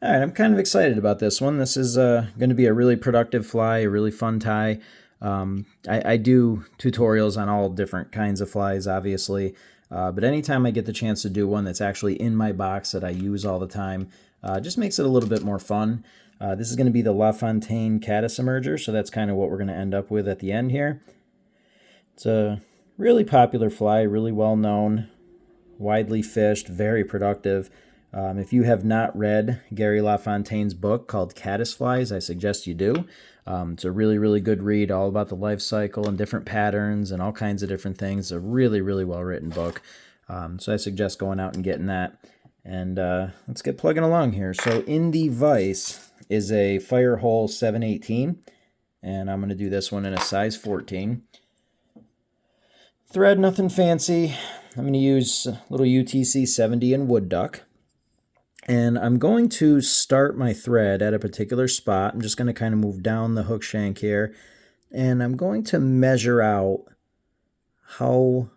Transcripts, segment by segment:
All right, I'm kind of excited about this one. This is going to be a really productive fly, a really fun tie. I do tutorials on all different kinds of flies, obviously, but anytime I get the chance to do one that's actually in my box that I use all the time, just makes it a little bit more fun. This is going to be the Lafontaine Caddis Emerger, so that's kind of what we're going to end up with at the end here. It's a really popular fly, really well known, widely fished, very productive. If you have not read Gary Lafontaine's book called Caddis Flies, I suggest you do. It's a really, really good read, all about the life cycle and different patterns and all kinds of different things. It's a really, really well-written book. So I suggest going out and getting that. And let's get plugging along here. So in the vise is a firehole 718, and I'm going to do this one in a size 14. Thread, nothing fancy. I'm going to use a little UTC 70 in wood duck. And I'm going to start my thread at a particular spot. I'm just going to kind of move down the hook shank here. And I'm going to measure out how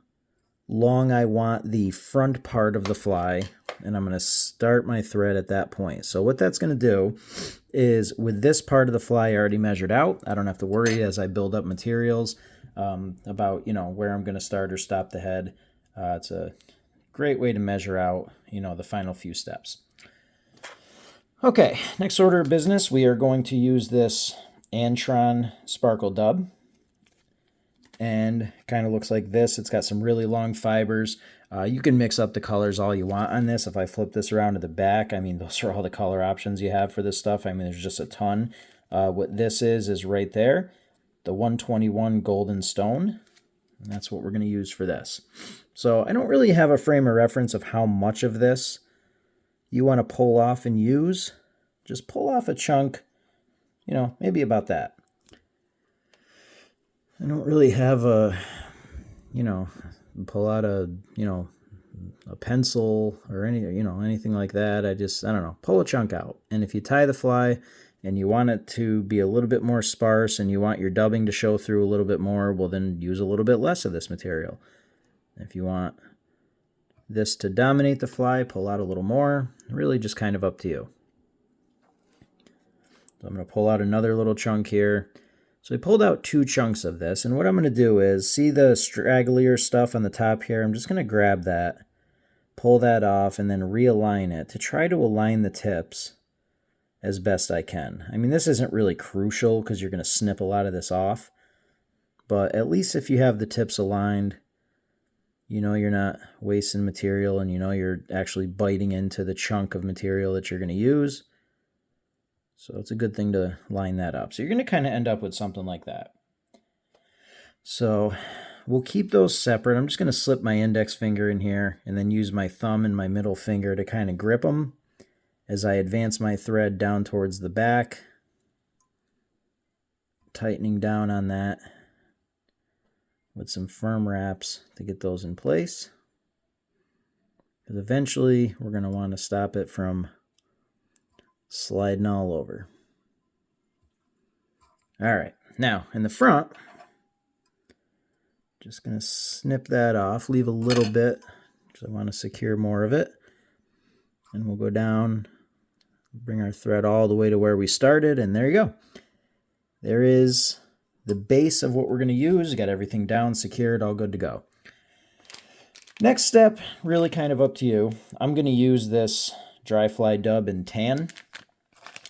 long I want the front part of the fly. And I'm going to start my thread at that point. So what that's going to do is, with this part of the fly already measured out, I don't have to worry as I build up materials about, where I'm going to start or stop the head. It's a great way to measure out, the final few steps. Okay, next order of business, we are going to use this Antron sparkle dub. And kind of looks like this. It's got some really long fibers. You can mix up the colors all you want on this. If I flip this around to the back, those are all the color options you have for this stuff. There's just a ton. What this is right there, the 121 golden stone. And that's what we're going to use for this. So I don't really have a frame of reference of how much of this you want to pull off and use. Just pull off a chunk, maybe about that. I don't really have a, pull out a pencil or anything like that. I don't know, pull a chunk out. And if you tie the fly and you want it to be a little bit more sparse and you want your dubbing to show through a little bit more, well, then use a little bit less of this material. If you want this to dominate the fly, pull out a little more. Really just kind of up to you. So I'm going to pull out another little chunk here. So I pulled out 2 chunks of this, and what I'm going to do is, see the stragglier stuff on the top here? I'm just going to grab that, pull that off, and then realign it to try to align the tips as best I can. This isn't really crucial because you're going to snip a lot of this off, but at least if you have the tips aligned, you're not wasting material, and you're actually biting into the chunk of material that you're going to use. So it's a good thing to line that up. So you're going to kind of end up with something like that. So we'll keep those separate. I'm just going to slip my index finger in here and then use my thumb and my middle finger to kind of grip them as I advance my thread down towards the back, tightening down on that with some firm wraps to get those in place. Because eventually we're going to want to stop it from sliding all over. All right, now in the front, just going to snip that off, leave a little bit because I want to secure more of it. And we'll go down, bring our thread all the way to where we started, and there you go. There is the base of what we're going to use. Got everything down, secured, all good to go. Next step, really kind of up to you. I'm going to use this dry fly dub in tan.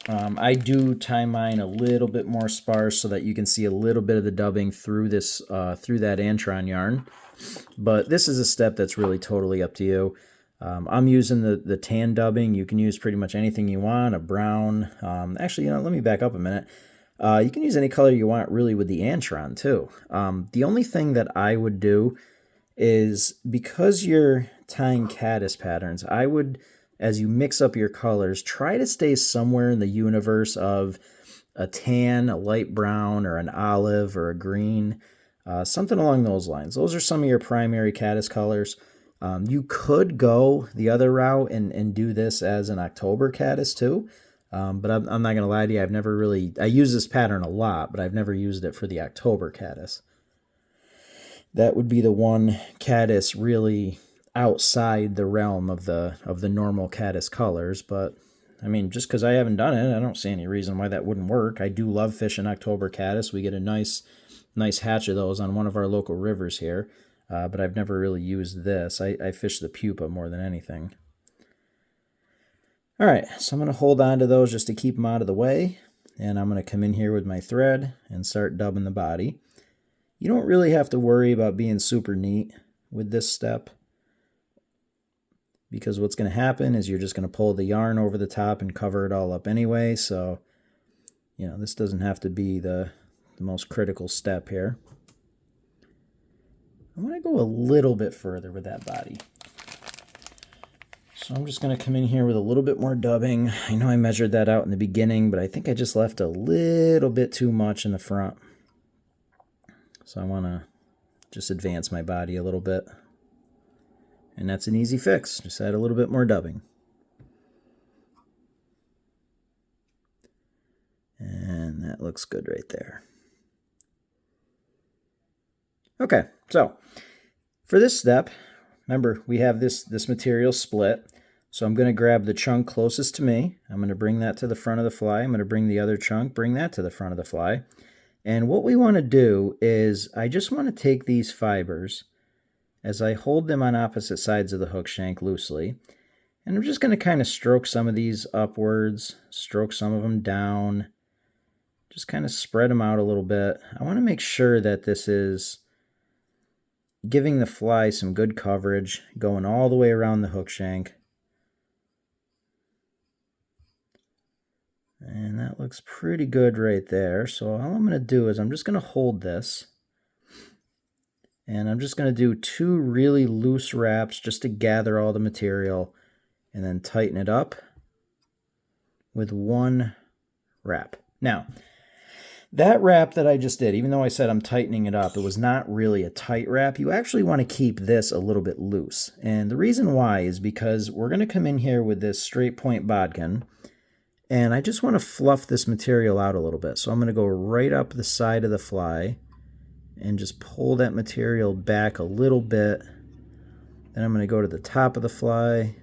I do tie mine a little bit more sparse so that you can see a little bit of the dubbing through this through that antron yarn. But this is a step that's really totally up to you. I'm using the tan dubbing. You can use pretty much anything you want, a brown. Actually, let me back up a minute. You can use any color you want really with the antron too. The only thing that I would do is, because you're tying caddis patterns, I would, as you mix up your colors, try to stay somewhere in the universe of a tan, a light brown, or an olive, or a green, something along those lines. Those are some of your primary caddis colors. You could go the other route and do this as an October caddis too, but I'm not going to lie to you, I use this pattern a lot, but I've never used it for the October caddis. That would be the one caddis really outside the realm of the normal caddis colors, but I mean, just because I haven't done it, I don't see any reason why that wouldn't work. I do love fishing October caddis. We get a nice hatch of those on one of our local rivers here, but I've never really used this. I fish the pupa more than anything. All right, so I'm going to hold on to those just to keep them out of the way, and I'm going to come in here with my thread and start dubbing the body. You don't really have to worry about being super neat with this step, because what's going to happen is you're just going to pull the yarn over the top and cover it all up anyway, so you know, this doesn't have to be the most critical step here. I want to go a little bit further with that body. So I'm just going to come in here with a little bit more dubbing. I know I measured that out in the beginning, but I think I just left a little bit too much in the front. So I want to just advance my body a little bit. And that's an easy fix. Just add a little bit more dubbing. And that looks good right there. Okay, so for this step, remember we have this material split. So I'm going to grab the chunk closest to me. I'm going to bring that to the front of the fly. I'm going to bring the other chunk, bring that to the front of the fly. And what we want to do is I just want to take these fibers as I hold them on opposite sides of the hook shank loosely. And I'm just going to kind of stroke some of these upwards, stroke some of them down, just kind of spread them out a little bit. I want to make sure that this is giving the fly some good coverage, going all the way around the hook shank. And that looks pretty good right there. So all I'm going to do is I'm just going to hold this. And I'm just going to do 2 really loose wraps just to gather all the material. And then tighten it up with 1 wrap. Now, that wrap that I just did, even though I said I'm tightening it up, it was not really a tight wrap. You actually want to keep this a little bit loose. And the reason why is because we're going to come in here with this straight point bodkin. And I just want to fluff this material out a little bit. So I'm going to go right up the side of the fly and just pull that material back a little bit. Then I'm going to go to the top of the fly.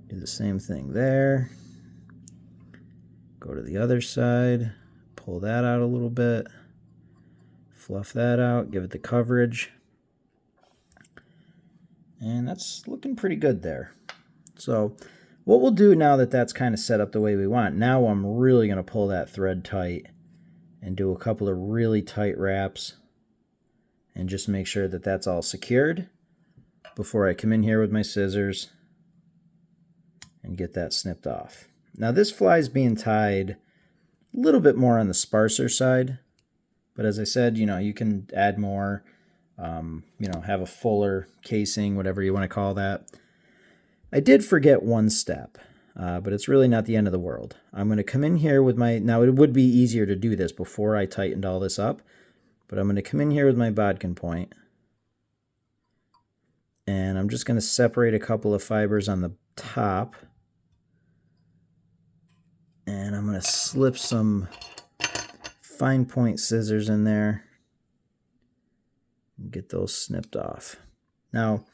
Do the same thing there. Go to the other side. Pull that out a little bit. Fluff that out. Give it the coverage. And that's looking pretty good there. So what we'll do now that that's kind of set up the way we want, now I'm really going to pull that thread tight and do a couple of really tight wraps and just make sure that that's all secured before I come in here with my scissors and get that snipped off. Now this fly is being tied a little bit more on the sparser side, but as I said, you know, you can add more, you know, have a fuller casing, whatever you want to call that. I did forget one step, but it's really not the end of the world. I'm going to come in here with my, now it would be easier to do this before I tightened all this up, but I'm going to come in here with my bodkin point, and I'm just going to separate a couple of fibers on the top, and I'm going to slip some fine point scissors in there and get those snipped off. Now,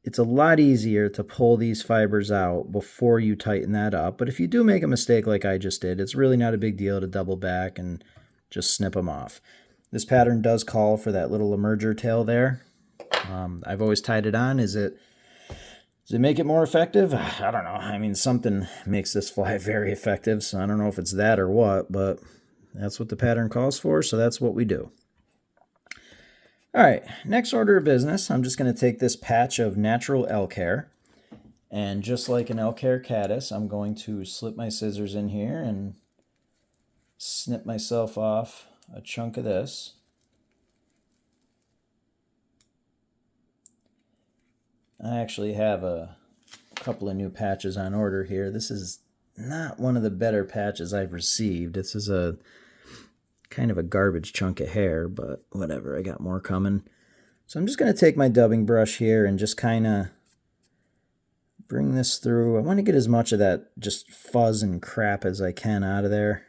it's a lot easier to pull these fibers out before you tighten that up, but if you do make a mistake like I just did, it's really not a big deal to double back and just snip them off. This pattern does call for that little emerger tail there. I've always tied it on. Does it make it more effective? I don't know. I mean, something makes this fly very effective, so I don't know if it's that or what, but that's what the pattern calls for, so that's what we do. All right, next order of business, I'm just going to take this patch of natural elk hair, and just like an elk hair caddis, I'm going to slip my scissors in here and snip myself off a chunk of this. I actually have a couple of new patches on order here. This is not one of the better patches I've received. This is a kind of a garbage chunk of hair, but whatever, I got more coming. So I'm just going to take my dubbing brush here and just kind of bring this through. I want to get as much of that just fuzz and crap as I can out of there.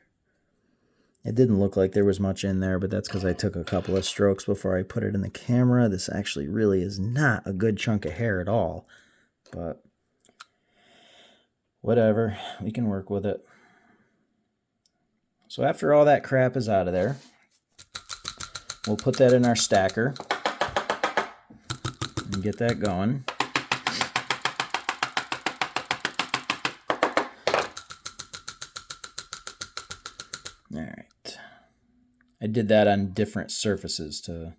It didn't look like there was much in there, but that's because I took a couple of strokes before I put it in the camera. This actually really is not a good chunk of hair at all, but whatever, we can work with it. So after all that crap is out of there, we'll put that in our stacker and get that going. All right. I did that on different surfaces to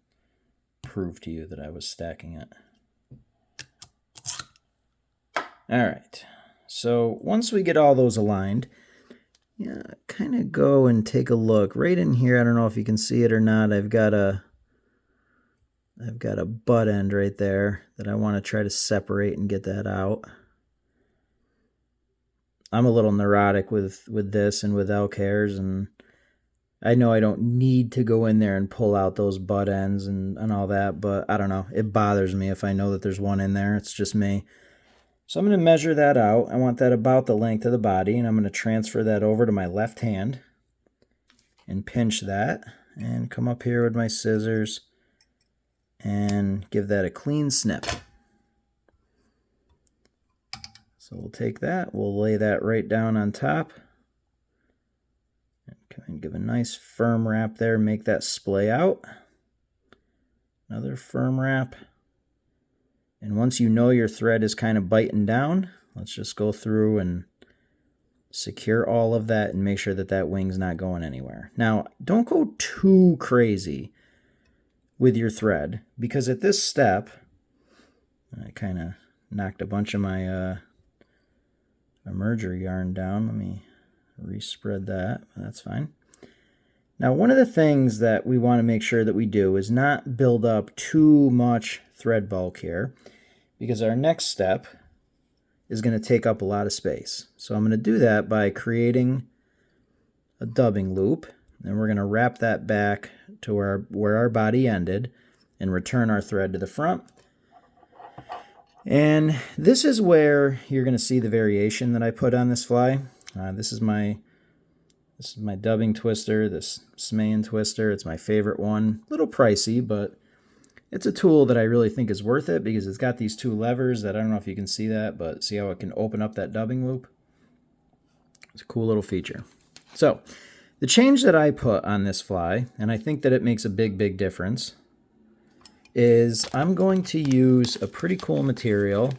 prove to you that I was stacking it. All right. So once we get all those aligned, yeah, kind of go and take a look right in here. I don't know if you can see it or not. I've got a butt end right there that I want to try to separate and get that out. I'm a little neurotic with this and with elk hairs, and I know I don't need to go in there and pull out those butt ends and all that, but I don't know. It bothers me if I know that there's one in there. It's just me. So I'm going to measure that out. I want that about the length of the body, and I'm going to transfer that over to my left hand and pinch that and come up here with my scissors and give that a clean snip. So we'll take that, we'll lay that right down on top and come and give a nice firm wrap there, make that splay out. Another firm wrap. And once you know your thread is kind of biting down, let's just go through and secure all of that and make sure that that wing's not going anywhere. Now, don't go too crazy with your thread, because at this step, I kind of knocked a bunch of my emerger yarn down. Let me respread that. That's fine. Now, one of the things that we want to make sure that we do is not build up too much thread bulk here, because our next step is going to take up a lot of space. So I'm going to do that by creating a dubbing loop, and we're going to wrap that back to where our body ended and return our thread to the front. And this is where you're going to see the variation that I put on this fly. This is my dubbing twister, this Smayan twister. It's my favorite one. A little pricey, but it's a tool that I really think is worth it because it's got these two levers that I don't know if you can see that, but see how it can open up that dubbing loop? It's a cool little feature. So the change that I put on this fly, and I think that it makes a big, big difference, is I'm going to use a pretty cool material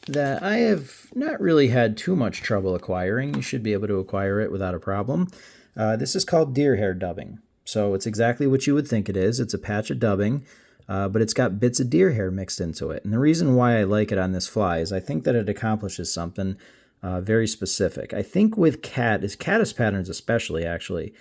that I have not really had too much trouble acquiring. You should be able to acquire it without a problem. This is called deer hair dubbing. So it's exactly what you would think it is. It's a patch of dubbing, but it's got bits of deer hair mixed into it. And the reason why I like it on this fly is I think that it accomplishes something very specific. I think with caddis patterns especially, actually,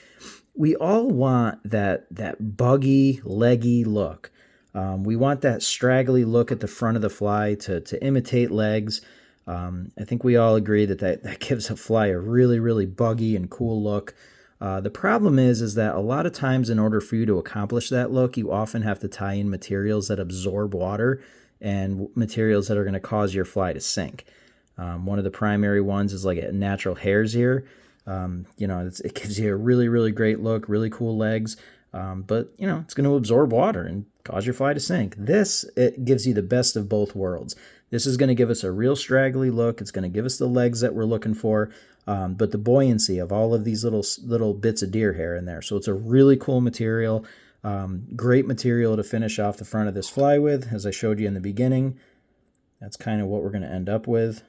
we all want that buggy, leggy look. We want that straggly look at the front of the fly to imitate legs. I think we all agree that gives a fly a really, really buggy and cool look. The problem is that a lot of times in order for you to accomplish that look, you often have to tie in materials that absorb water and materials that are going to cause your fly to sink. One of the primary ones is like a natural hare's ear. It gives you a really, really great look, really cool legs, but it's going to absorb water and cause your fly to sink. It gives you the best of both worlds. This is going to give us a real straggly look. It's going to give us the legs that we're looking for, but the buoyancy of all of these little bits of deer hair in there. So it's a really cool material, great material to finish off the front of this fly with. As I showed you in the beginning, that's kind of what we're going to end up with.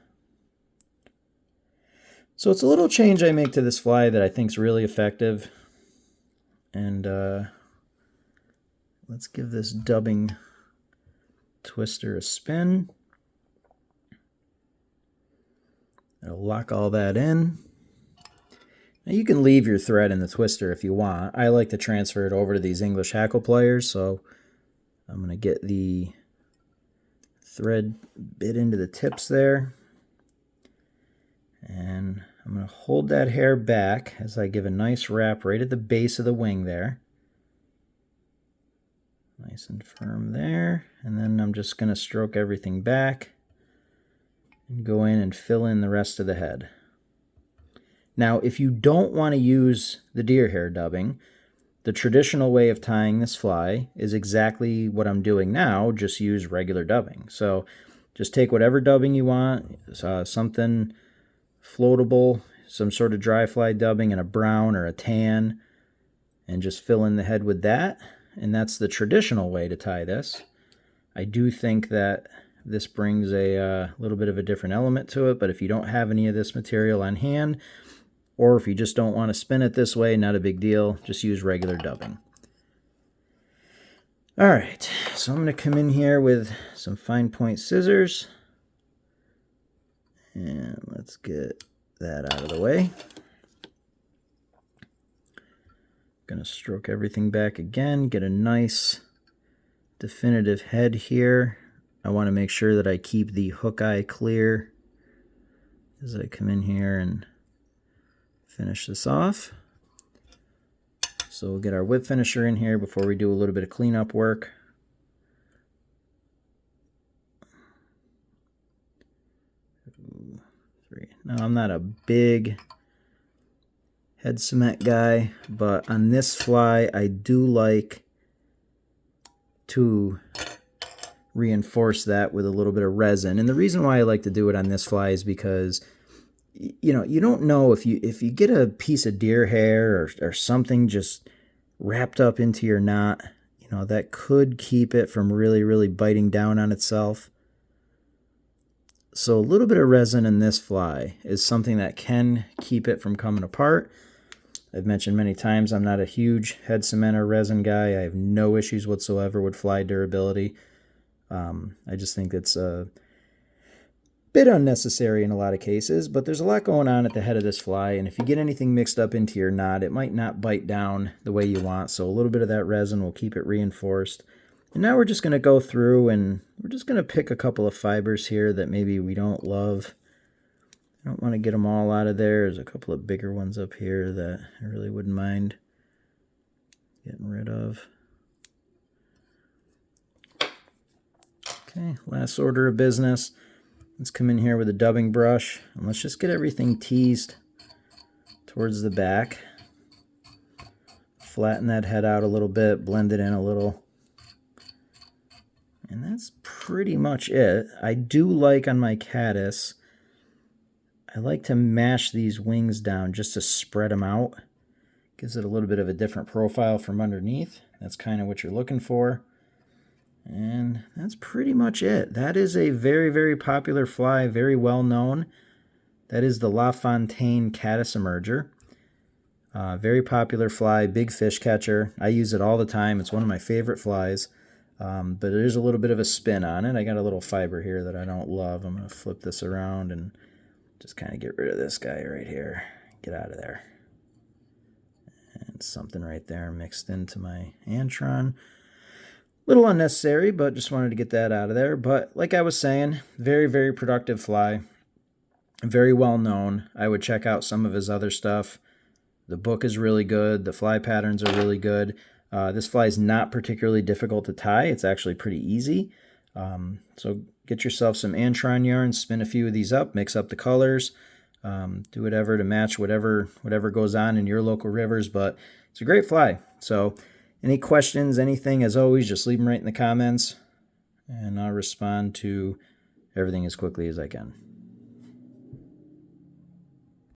So it's a little change I make to this fly that I think is really effective. And let's give this dubbing twister a spin. It'll lock all that in. Now you can leave your thread in the twister if you want. I like to transfer it over to these English hackle pliers, so I'm going to get the thread bit into the tips there. And I'm going to hold that hair back as I give a nice wrap right at the base of the wing there. Nice and firm there. And then I'm just going to stroke everything back and go in and fill in the rest of the head. Now, if you don't want to use the deer hair dubbing, the traditional way of tying this fly is exactly what I'm doing now, just use regular dubbing. So Just take whatever dubbing you want, something floatable, some sort of dry fly dubbing in a brown or a tan, and just fill in the head with that. And that's the traditional way to tie this. I do think that this brings a little bit of a different element to it, but if you don't have any of this material on hand, or if you just don't want to spin it this way, not a big deal. Just use regular dubbing. All right, so I'm going to come in here with some fine point scissors. And let's get that out of the way. Going to stroke everything back again, get a nice definitive head here. I want to make sure that I keep the hook eye clear as I come in here and finish this off. So we'll get our whip finisher in here before we do a little bit of cleanup work. Now, I'm not a big head cement guy, but on this fly, I do like to reinforce that with a little bit of resin. And the reason why I like to do it on this fly is because, you know, you don't know if you get a piece of deer hair or something just wrapped up into your knot, you know, that could keep it from really biting down on itself. So a little bit of resin in this fly is something that can keep it from coming apart. I've mentioned many times I'm not a huge head cement or resin guy. I have no issues whatsoever with fly durability. I just think it's a bit unnecessary in a lot of cases, but there's a lot going on at the head of this fly, and if you get anything mixed up into your knot, it might not bite down the way you want, so a little bit of that resin will keep it reinforced. And now we're just going to go through and we're just going to pick a couple of fibers here that maybe we don't love. I don't want to get them all out of there. There's a couple of bigger ones up here that I really wouldn't mind getting rid of. Okay, last order of business. Let's come in here with a dubbing brush and let's just get everything teased towards the back. Flatten that head out a little bit, blend it in a little. And that's pretty much it. I do like on my caddis, I like to mash these wings down just to spread them out. Gives it a little bit of a different profile from underneath. That's kind of what you're looking for. And that's pretty much it. That is a very popular fly, very well known. That is the Lafontaine Caddis Emerger. Very popular fly, big fish catcher. I use it all the time. It's one of my favorite flies. But there's a little bit of a spin on it. I got a little fiber here that I don't love. I'm going to flip this around and just kind of get rid of this guy right here. Get out of there. And something right there mixed into my antron. Little unnecessary, but just wanted to get that out of there. But like I was saying, very productive fly. Very well known. I would check out some of his other stuff. The book is really good. The fly patterns are really good. This fly is not particularly difficult to tie. It's actually pretty easy. So get yourself some antron yarn, spin a few of these up, mix up the colors, do whatever to match whatever goes on in your local rivers. But it's a great fly. So any questions, anything, as always, just leave them right in the comments, and I'll respond to everything as quickly as I can.